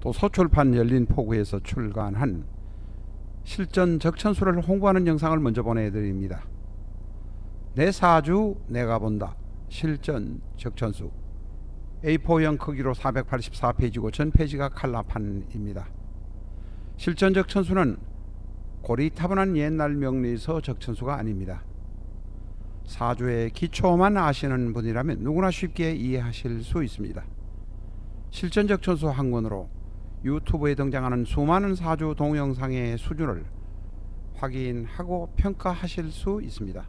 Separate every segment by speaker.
Speaker 1: 도서출판 열린포구에서 출간한 실전 적천수를 홍보하는 영상을 먼저 보내드립니다. 내 사주 내가 본다. 실전 적천수 A4형 크기로 484페이지고 전페이지가 칼라판입니다. 실전 적천수는 고리타분한 옛날 명리서 적천수가 아닙니다. 사주의 기초만 아시는 분이라면 누구나 쉽게 이해하실 수 있습니다. 실전 적천수 한 권으로 유튜브에 등장하는 수많은 사주 동영상의 수준을 확인하고 평가하실 수 있습니다.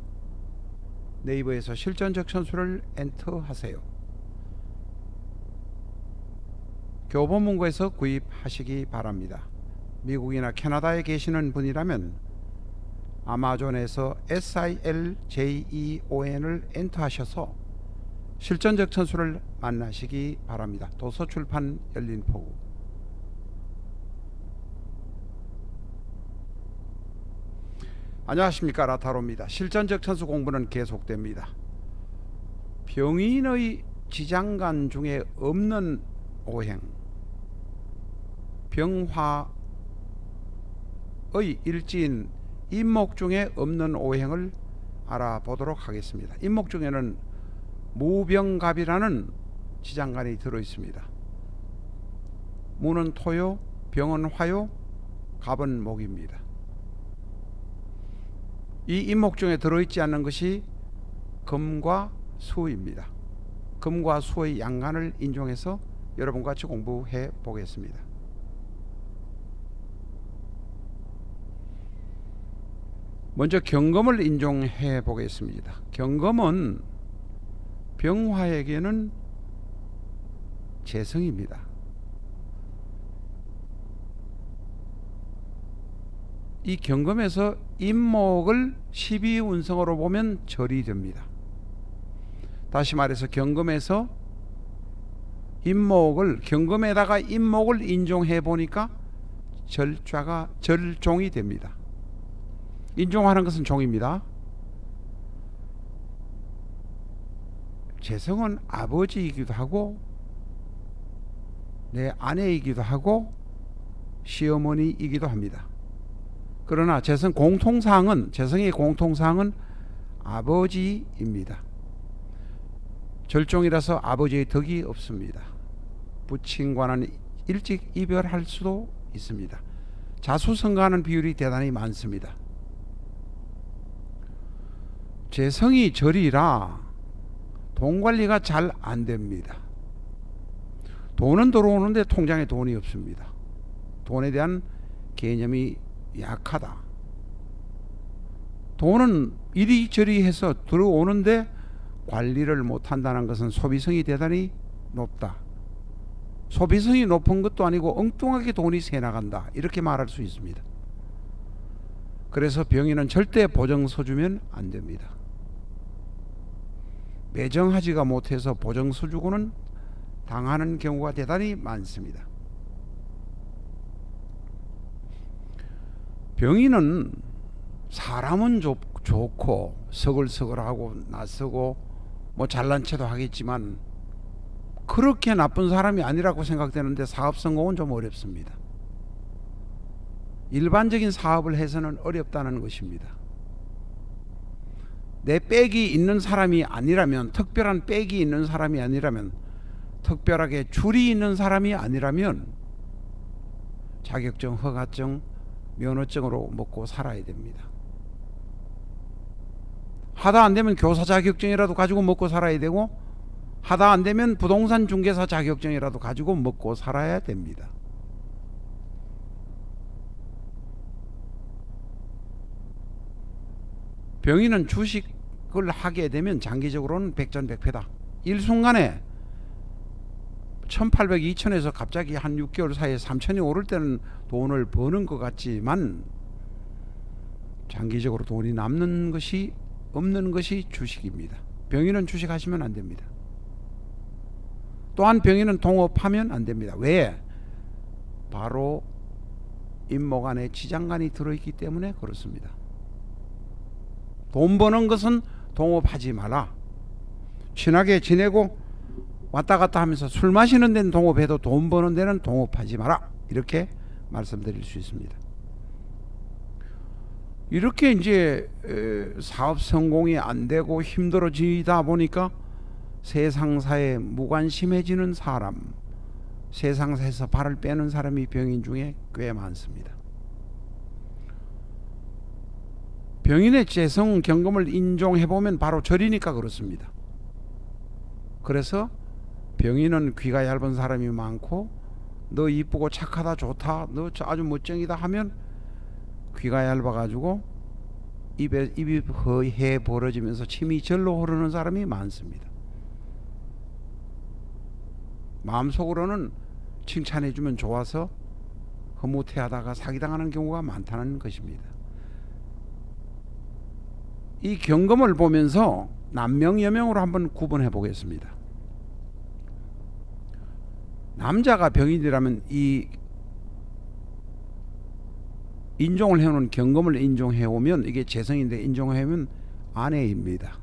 Speaker 1: 네이버에서 실전 적천수를 엔터하세요. 교보문고에서 구입하시기 바랍니다. 미국이나 캐나다에 계시는 분이라면 아마존에서 SILJEON을 엔터하셔서 실전 적천수를 만나시기 바랍니다. 도서출판 열린포구. 안녕하십니까, 라타로입니다. 실전 적천수 공부는 계속됩니다. 병인의 지장간 중에 없는 오행, 병화의 일지인 임목 중에 없는 오행을 알아보도록 하겠습니다. 임목 중에는 무병갑이라는 지장간이 들어 있습니다. 무는 토요, 병은 화요, 갑은 목입니다. 이 임목 중에 들어있지 않는 것이 금과 수입니다. 금과 수의 양간을 인용해서 여러분과 같이 공부해 보겠습니다. 먼저 경금을 인용해 보겠습니다. 경금은 병화에게는 재성입니다. 이 경금에서 임목을 12운성으로 보면 절이 됩니다. 다시 말해서 경금에서 임목을, 경금에다가 임목을 인종해 보니까 절종이 됩니다. 인종하는 것은 종입니다. 재성은 아버지이기도 하고 내 아내이기도 하고 시어머니이기도 합니다. 그러나 재성의 공통사항은 아버지입니다. 절종이라서 아버지의 덕이 없습니다. 부친과는 일찍 이별할 수도 있습니다. 자수성가하는 비율이 대단히 많습니다. 재성이 절이라 돈 관리가 잘 안됩니다. 돈은 들어오는데 통장에 돈이 없습니다. 돈에 대한 개념이 약하다. 돈은 이리저리 해서 들어오는데 관리를 못한다는 것은 소비성이 대단히 높다. 소비성이 높은 것도 아니고 엉뚱하게 돈이 새나간다, 이렇게 말할 수 있습니다. 그래서 병인은 절대 보증서 주면 안 됩니다. 매정하지가 못해서 보증서 주고는 당하는 경우가 대단히 많습니다. 병인은 사람은 좋고 서글서글하고 낯서고 뭐 잘난 체도 하겠지만 그렇게 나쁜 사람이 아니라고 생각되는데 사업 성공은 좀 어렵습니다. 일반적인 사업을 해서는 어렵다는 것입니다. 내 빽이 있는 사람이 아니라면, 특별한 빽이 있는 사람이 아니라면, 특별하게 줄이 있는 사람이 아니라면 자격증, 허가증, 면허증으로 먹고 살아야 됩니다. 하다 안되면 교사 자격증이라도 가지고 먹고 살아야 되고, 하다 안되면 부동산 중개사 자격증이라도 가지고 먹고 살아야 됩니다. 병인은 주식을 하게 되면 장기적으로는 백전백패다. 일순간에 1800, 2000에서 갑자기 한 6개월 사이에 3000이 오를 때는 돈을 버는 것 같지만 장기적으로 돈이 남는 것이 없는 것이 주식입니다. 병인은 주식하시면 안 됩니다. 또한 병인은 동업하면 안 됩니다. 왜? 바로 임목 안에 지장간이 들어있기 때문에 그렇습니다. 돈 버는 것은 동업하지 마라. 친하게 지내고 왔다 갔다 하면서 술 마시는 데는 동업해도 돈 버는 데는 동업하지 마라, 이렇게 말씀드릴 수 있습니다. 이렇게 이제 사업 성공이 안 되고 힘들어지다 보니까 세상사에 무관심해지는 사람, 세상사에서 발을 빼는 사람이 병인 중에 꽤 많습니다. 병인의 재성 경금을 인종해보면 바로 절이니까 그렇습니다. 그래서 병인은 귀가 얇은 사람이 많고, 너 이쁘고 착하다, 좋다, 너 아주 멋쟁이다 하면 귀가 얇아가지고 입이 허해 벌어지면서 침이 절로 흐르는 사람이 많습니다. 마음속으로는 칭찬해주면 좋아서 흐뭇해하다가 사기당하는 경우가 많다는 것입니다. 이 경금을 보면서 남명 여명으로 한번 구분해 보겠습니다. 남자가 병인이라면 이 인종을 해오는 경금을 인종해 오면, 이게 재성인데 인종해 오면 아내입니다.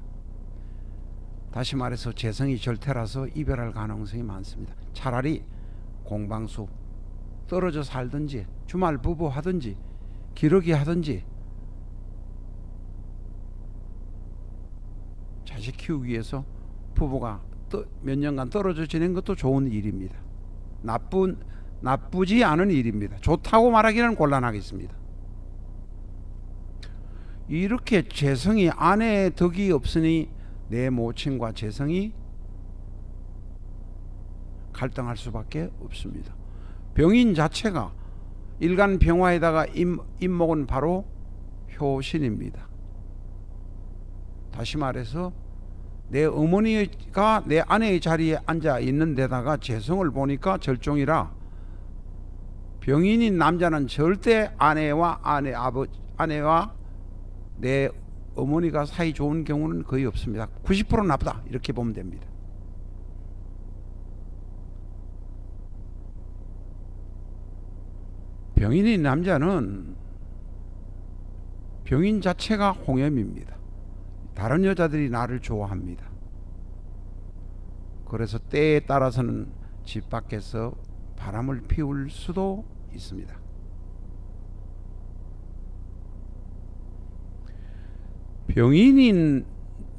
Speaker 1: 다시 말해서 재성이 절퇴라서 이별할 가능성이 많습니다. 차라리 공방수 떨어져 살든지 주말 부부 하든지 기러기 하든지 자식 키우기 위해서 부부가 몇 년간 떨어져 지낸 것도 좋은 일입니다. 나쁘지 않은 일입니다. 좋다고 말하기는 곤란하겠습니다. 이렇게 재성이 아내의 덕이 없으니 내 모친과 재성이 갈등할 수밖에 없습니다. 병인 자체가 일간 병화에다가 임목은 바로 효신입니다. 다시 말해서 내 어머니가 내 아내의 자리에 앉아 있는 데다가 재성을 보니까 절종이라, 병인인 남자는 절대 아내와 내 어머니가 사이 좋은 경우는 거의 없습니다. 90% 나쁘다, 이렇게 보면 됩니다. 병인인 남자는 병인 자체가 홍염입니다. 다른 여자들이 나를 좋아합니다. 그래서 때에 따라서는 집 밖에서 바람을 피울 수도 있습니다. 병인인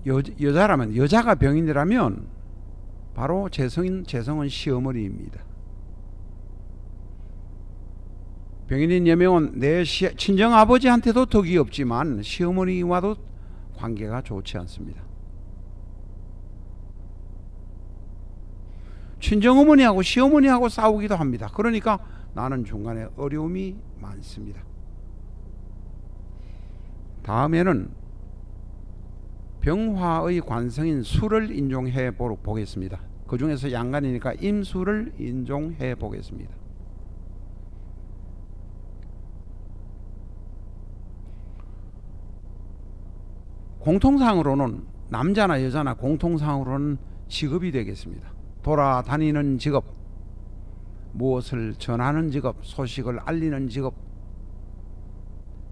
Speaker 1: 여자라면, 여자가 병인이라면 바로 재성은 시어머니입니다. 병인인 여명은 내 친정아버지한테도 덕이 없지만 시어머니와도 관계가 좋지 않습니다. 친정어머니하고 시어머니하고 싸우기도 합니다. 그러니까 나는 중간에 어려움이 많습니다. 다음에는 병화의 관성인 수를 인종해 보겠습니다. 그 중에서 양간이니까 임수를 인종해 보겠습니다. 공통상으로는 남자나 여자나 공통상으로는 직업이 되겠습니다. 돌아다니는 직업, 무엇을 전하는 직업, 소식을 알리는 직업,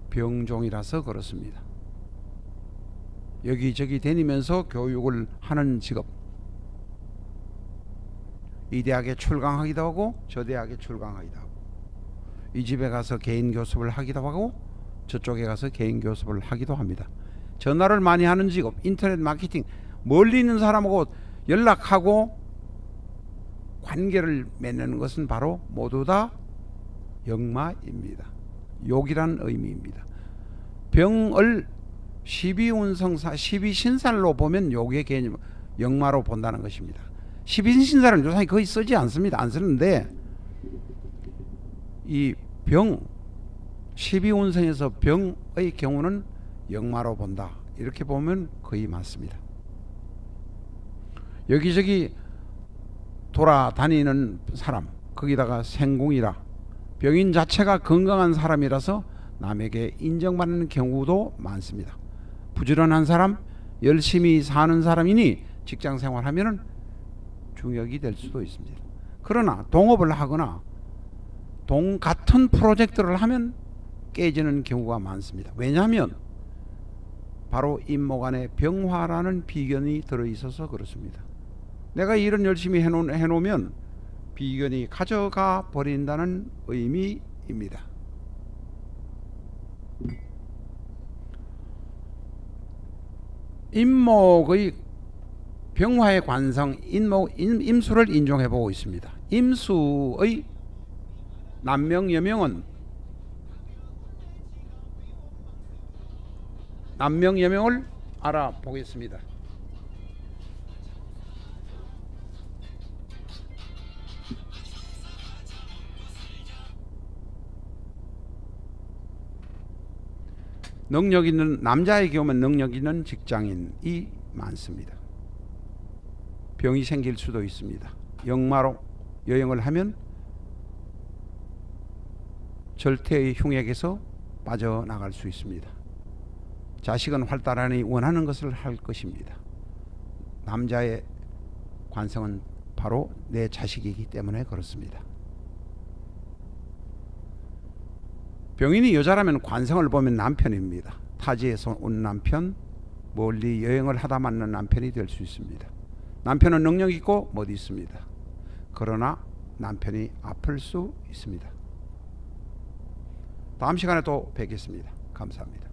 Speaker 1: 병종이라서 그렇습니다. 여기저기 다니면서 교육을 하는 직업, 이 대학에 출강하기도 하고 저 대학에 출강하기도 하고, 이 집에 가서 개인 교습을 하기도 하고 저쪽에 가서 개인 교습을 하기도 합니다. 전화를 많이 하는 직업, 인터넷 마케팅, 멀리 있는 사람하고 연락하고 관계를 맺는 것은 바로 모두 다 역마입니다. 욕이란 의미입니다. 병을 12운성사, 12신살로 보면 욕의 개념, 역마로 본다는 것입니다. 12신살은 요새 거의 쓰지 않습니다. 안 쓰는데 이 병, 12운성에서 병의 경우는 역마로 본다, 이렇게 보면 거의 맞습니다. 여기저기 돌아다니는 사람, 거기다가 생공이라 병인 자체가 건강한 사람이라서 남에게 인정받는 경우도 많습니다. 부지런한 사람, 열심히 사는 사람이니 직장생활 하면은 중역이 될 수도 있습니다. 그러나 동업을 하거나 같은 프로젝트를 하면 깨지는 경우가 많습니다. 왜냐하면 바로 임목 안에 병화라는 비견이 들어있어서 그렇습니다. 내가 일은 열심히 해놓으면 비견이 가져가 버린다는 의미입니다. 임목의 병화의 관성 임수를 인용해 보고 있습니다. 임수의 남명여명은 남명여명을 알아보겠습니다. 능력 있는 남자에게 오면 능력 있는 직장인이 많습니다. 병이 생길 수도 있습니다. 역마로 여행을 하면 절대의 흉액에서 빠져나갈 수 있습니다. 자식은 활달하니 원하는 것을 할 것입니다. 남자의 관성은 바로 내 자식이기 때문에 그렇습니다. 병인이 여자라면 관성을 보면 남편입니다. 타지에서 온 남편, 멀리 여행을 하다 만난 남편이 될 수 있습니다. 남편은 능력 있고 멋 있습니다. 그러나 남편이 아플 수 있습니다. 다음 시간에 또 뵙겠습니다. 감사합니다.